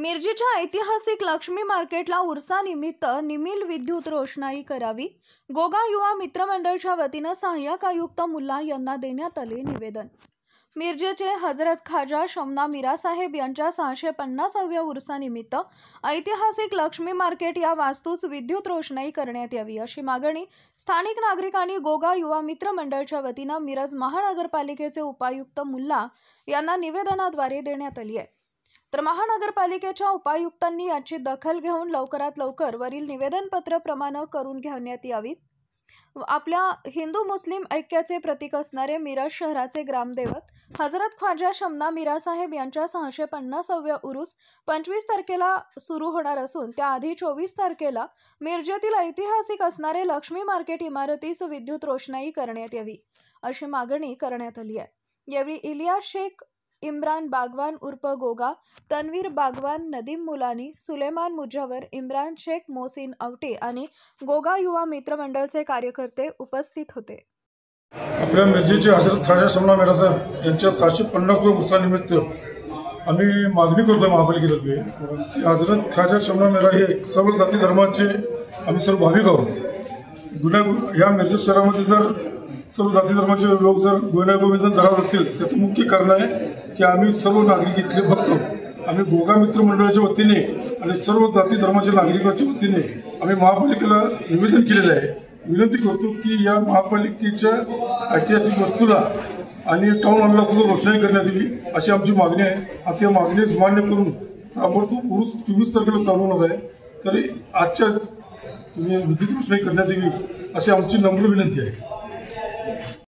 मिरजेच्या ऐतिहासिक लक्ष्मी मार्केटला उर्सानिमित्त निमील विद्युत रोषणाई करावी, गोगा युवा मित्र मंडळच्या वतीनं सहाय्यक आयुक्त मुल्ला यांना देण्यात आले निवेदन। मिरजेचे हजरत खाजा शमना मीरासाहेब यांच्या 650व्या उर्सानिमित्त ऐतिहासिक लक्ष्मी मार्केट या वास्तूस विद्युत रोषणाई करण्यात यावी अशी मागणी स्थानिक नागरिकांनी गोगा युवा मित्र मंडळच्या वतीनं मिरज महानगरपालिकेचे उपायुक्त मुल्ला यांना निवेदनाद्वारे देण्यात आली आहे। तर महानगरपालिकेच्या उपायुक्तांनी याची दखल घेऊन लवकरात लवकर वरील निवेदनपत्र प्रमाणे करून घेण्यात यावी। आपल्या हिंदू मुस्लिम ऐक्याचे प्रतीक असणारे मिरज शहराचे ग्रामदैवत हजरत ख्वाजा शमना मीरासाहेब यांच्या 650व्या उरूस 25 तारखेला सुरू होणार असून त्याआधी 24 तारखेला मिरजेतील ऐतिहासिक असणारे लक्ष्मी मार्केट इमारतीस विद्युत रोषणाई करण्यात यावी अशी मागणी करण्यात आली आहे। यावेळी इलियास शेख, इम्रान बागवान उर्फ गोगा, तन्वीर बागवान, नदीम मुलानी, सुलेमान मुजावर, इम्रान शेख, मोहसिन आवटे आणि गोगा युवा मित्र मंडळचे कार्यकर्ते उपस्थित होते। आपल्या मिरजेचे हजरत खाजा शमना मीरासाहेब यांच्या 650व्या उर्सानिमित्त आम्ही मागणी करतो महापालिकेतर्फे की हजरत खाजा शमना मीरा हे सर्व जाती धर्माचे आम्ही सर्व भाविक आहोत। या मिरज शहरामध्ये जर सर्व जाती धर्माचे लोक जर गुण्यागोविंदन झाला असतील त्याचं मुख्य कारण आहे की आम्ही सर्व नागरिक इथले भक्त आम्ही गोगा मित्र मंडळाच्या वतीने आणि सर्व जाती धर्माच्या नागरिकांच्या वतीने आम्ही महापालिकेला निवेदन केलेलं आहे। विनंती करतो की या महापालिकेच्या ऐतिहासिक वस्तूला आणि टाउन हॉलला सुद्धा रोषणाई करण्यात यावी अशी आमची मागणी आहे। आता त्या मागणीस मान्य करून ताबडतोब उरूस 24 तारखेला चालू होणार आहे, तरी आजच्याच तुम्ही विद्युत रोषणाई करण्यात यावी अशी आमची नम्र विनंती आहे।